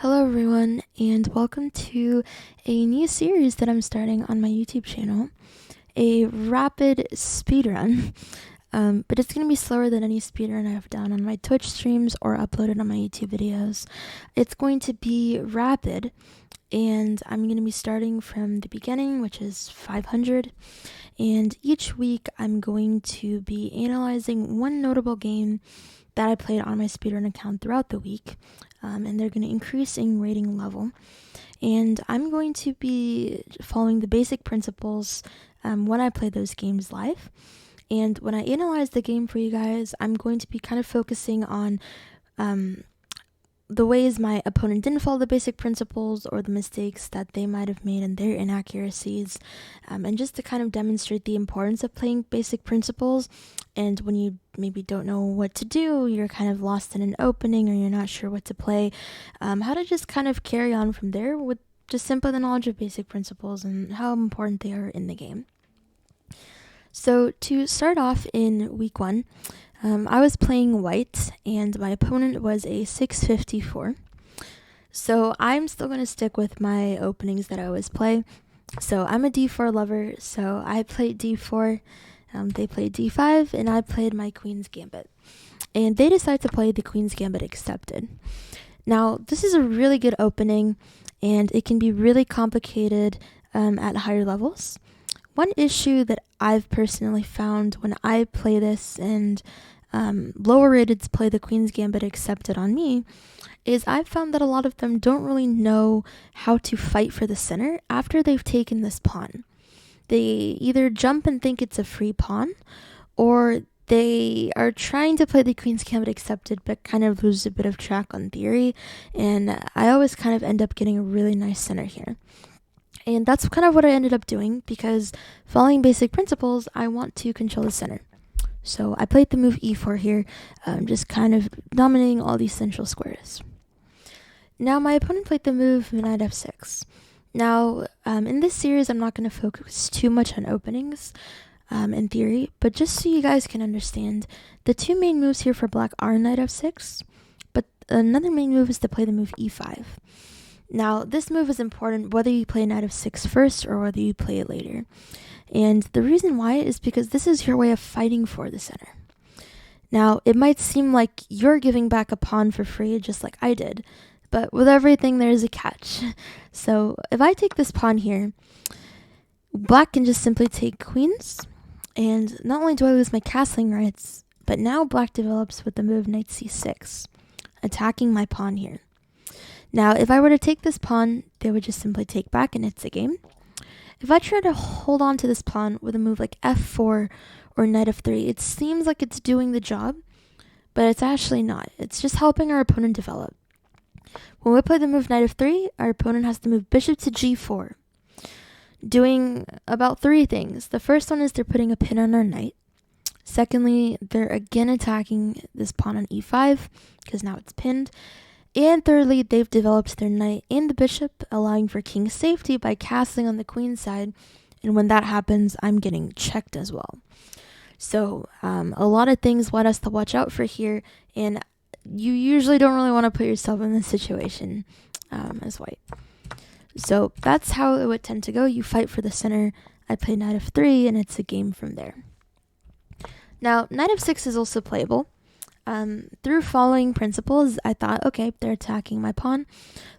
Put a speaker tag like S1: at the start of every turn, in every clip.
S1: Hello everyone, and welcome to a new series that I'm starting on my YouTube channel, a rapid speedrun. But it's going to be slower than any speedrun I've done on my Twitch streams or uploaded on my YouTube videos. It's going to be rapid, and I'm going to be starting from the beginning, which is 500. And each week I'm going to be analyzing one notable game that I played on my speedrun account throughout the week, and they're going to increase in rating level. And I'm going to be following the basic principles when I play those games live. And when I analyze the game for you guys, I'm going to be kind of focusing on the ways my opponent didn't follow the basic principles or the mistakes that they might have made in their inaccuracies, and just to kind of demonstrate the importance of playing basic principles. And when you maybe don't know what to do, you're kind of lost in an opening or you're not sure what to play, how to just kind of carry on from there with just simply the knowledge of basic principles and how important they are in the game. So to start off in week 1, I was playing white, and my opponent was a 654. So I'm still going to stick with my openings that I always play. So I'm a d4 lover, so I played d4, they played d5, and I played my Queen's Gambit. And they decided to play the Queen's Gambit accepted. Now, this is a really good opening, and it can be really complicated at higher levels. One issue that I've personally found when I play this and lower rateds play the Queen's Gambit accepted on me is I've found that a lot of them don't really know how to fight for the center after they've taken this pawn. They either jump and think it's a free pawn, or they are trying to play the Queen's Gambit accepted but kind of lose a bit of track on theory, and I always kind of end up getting a really nice center here. And that's kind of what I ended up doing, because following basic principles, I want to control the center. So I played the move e4 here, just kind of dominating all these central squares. Now my opponent played the move knight f6. Now, in this series, I'm not going to focus too much on openings in theory, but just so you guys can understand, the two main moves here for black are knight f6, but another main move is to play the move e5. Now, this move is important whether you play knight f6 first or whether you play it later. And the reason why is because this is your way of fighting for the center. Now, it might seem like you're giving back a pawn for free, just like I did, but with everything, there is a catch. So if I take this pawn here, black can just simply take queens, and not only do I lose my castling rights, but now black develops with the move knight c6, attacking my pawn here. Now, if I were to take this pawn, they would just simply take back and it's a game. If I try to hold on to this pawn with a move like f4 or knight f3, it seems like it's doing the job, but it's actually not. It's just helping our opponent develop. When we play the move knight f3, our opponent has to move bishop to g4, doing about 3 things. The first one is they're putting a pin on our knight. Secondly, they're again attacking this pawn on e5, because now it's pinned. And thirdly, they've developed their knight and the bishop, allowing for king safety by castling on the queen side. And when that happens, I'm getting checked as well. So a lot of things want us to watch out for here. And you usually don't really want to put yourself in this situation as white. So that's how it would tend to go. You fight for the center. I play knight f3, and it's a game from there. Now, knight f6 is also playable. Through following principles, I thought, okay, they're attacking my pawn.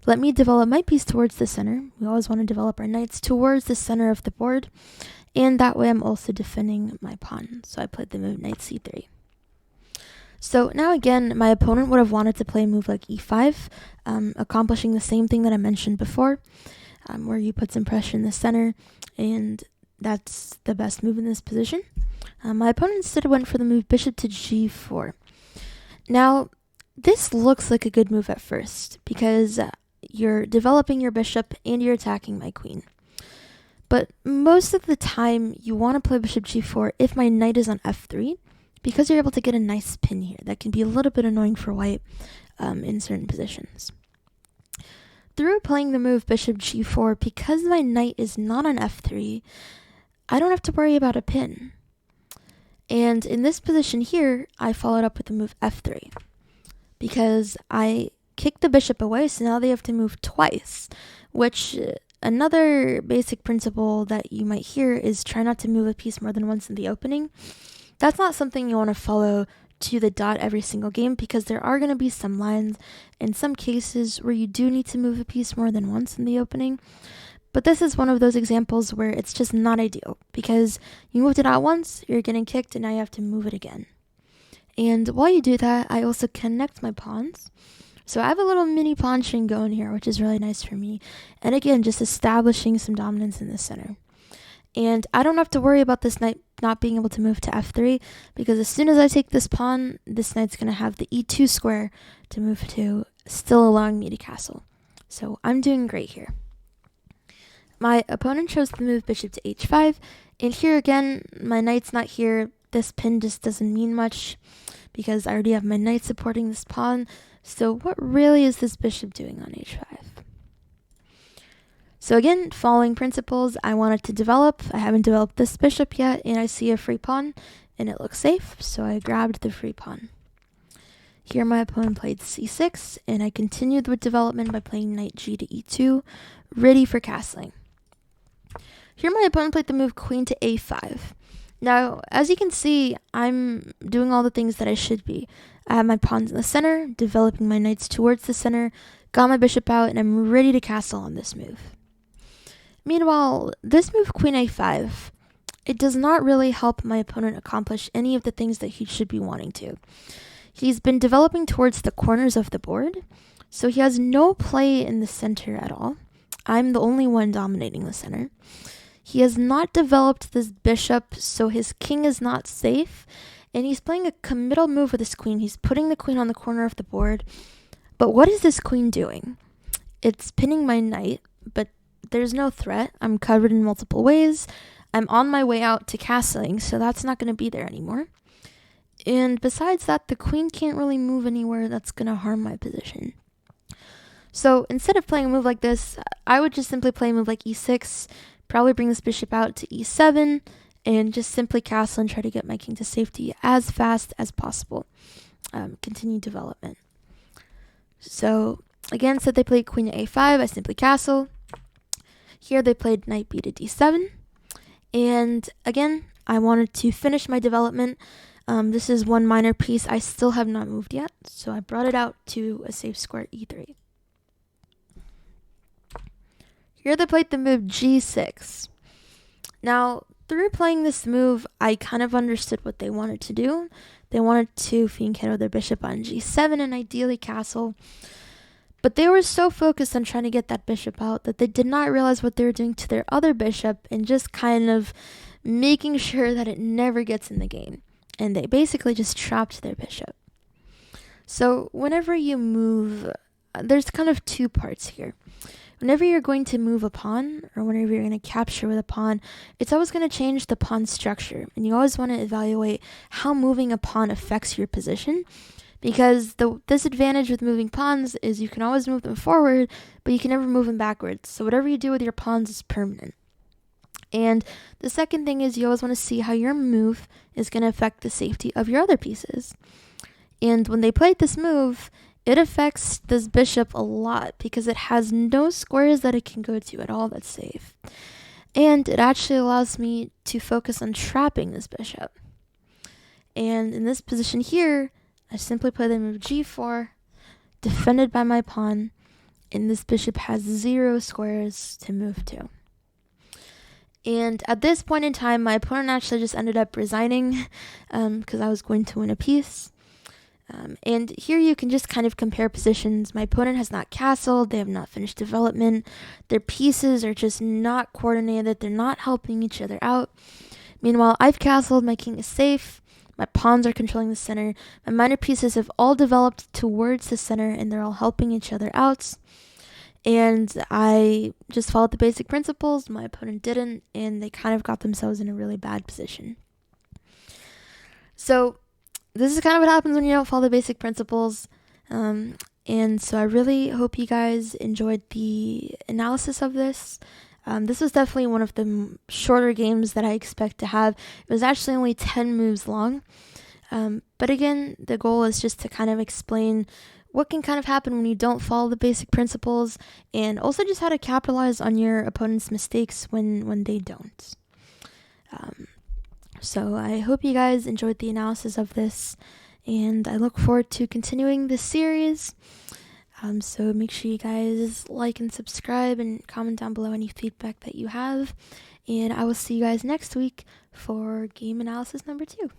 S1: Let me develop my piece towards the center. We always want to develop our knights towards the center of the board. And that way I'm also defending my pawn. So I played the move knight c3. So now again, my opponent would have wanted to play a move like e5, accomplishing the same thing that I mentioned before, where you put some pressure in the center, and that's the best move in this position. My opponent instead went for the move bishop to g4. Now, this looks like a good move at first, because you're developing your bishop and you're attacking my queen. But most of the time, you want to play bishop g4 if my knight is on f3, because you're able to get a nice pin here. That can be a little bit annoying for white in certain positions. Through playing the move bishop g4, because my knight is not on f3, I don't have to worry about a pin. And in this position here, I followed up with the move f3, because I kicked the bishop away, so now they have to move twice, which another basic principle that you might hear is try not to move a piece more than once in the opening. That's not something you want to follow to the dot every single game, because there are going to be some lines in some cases where you do need to move a piece more than once in the opening. But this is one of those examples where it's just not ideal, because you moved it out once, you're getting kicked, and now you have to move it again. And while you do that, I also connect my pawns. So I have a little mini pawn string going here, which is really nice for me. And again, just establishing some dominance in the center. And I don't have to worry about this knight not being able to move to f3, because as soon as I take this pawn, this knight's going to have the e2 square to move to, still allowing me to castle. So I'm doing great here. My opponent chose to move bishop to h5, and here again, my knight's not here. This pin just doesn't mean much, because I already have my knight supporting this pawn. So what really is this bishop doing on h5? So again, following principles, I wanted to develop. I haven't developed this bishop yet, and I see a free pawn, and it looks safe, so I grabbed the free pawn. Here my opponent played c6, and I continued with development by playing knight g to e2, ready for castling. Here my opponent played the move queen to a5. Now, as you can see, I'm doing all the things that I should be. I have my pawns in the center, developing my knights towards the center, got my bishop out, and I'm ready to castle on this move. Meanwhile, this move queen a5, it does not really help my opponent accomplish any of the things that he should be wanting to. He's been developing towards the corners of the board, so he has no play in the center at all. I'm the only one dominating the center. He has not developed this bishop, so his king is not safe, and he's playing a committal move with his queen. He's putting the queen on the corner of the board. But what is this queen doing? It's pinning my knight, but there's no threat. I'm covered in multiple ways. I'm on my way out to castling, so that's not going to be there anymore. And besides that, the queen can't really move anywhere that's going to harm my position. So instead of playing a move like this, I would just simply play a move like e6, probably bring this bishop out to e7, and just simply castle and try to get my king to safety as fast as possible. Continue development. So again, said they played queen to a5, I simply castle. Here they played knight b to d7. And again, I wanted to finish my development. This is one minor piece I still have not moved yet, so I brought it out to a safe square e3. Here they played the move g6. Now, through playing this move, I kind of understood what they wanted to do. They wanted to fianchetto their bishop on g7 and ideally castle. But they were so focused on trying to get that bishop out that they did not realize what they were doing to their other bishop and just kind of making sure that it never gets in the game. And they basically just trapped their bishop. So whenever you move, there's kind of two parts here. Whenever you're going to move a pawn, or whenever you're going to capture with a pawn, it's always going to change the pawn structure. And you always want to evaluate how moving a pawn affects your position. Because the disadvantage with moving pawns is you can always move them forward, but you can never move them backwards. So whatever you do with your pawns is permanent. And the second thing is you always want to see how your move is going to affect the safety of your other pieces. And when they played this move, it affects this bishop a lot because it has no squares that it can go to at all that's safe. And it actually allows me to focus on trapping this bishop. And in this position here, I simply play the move g4, defended by my pawn, and this bishop has 0 squares to move to. And at this point in time, my opponent actually just ended up resigning because I was going to win a piece. And here you can just kind of compare positions. My opponent has not castled, they have not finished development, their pieces are just not coordinated, they're not helping each other out. Meanwhile, I've castled, my king is safe, my pawns are controlling the center, my minor pieces have all developed towards the center and they're all helping each other out. And I just followed the basic principles, my opponent didn't, and they kind of got themselves in a really bad position. So this is kind of what happens when you don't follow the basic principles. And so I really hope you guys enjoyed the analysis of this. This was definitely one of the shorter games that I expect to have. It was actually only 10 moves long. But again, the goal is just to kind of explain what can kind of happen when you don't follow the basic principles, and also just how to capitalize on your opponent's mistakes when they don't. So I hope you guys enjoyed the analysis of this, and I look forward to continuing this series. So make sure you guys like and subscribe and comment down below any feedback that you have. And I will see you guys next week for game analysis number 2.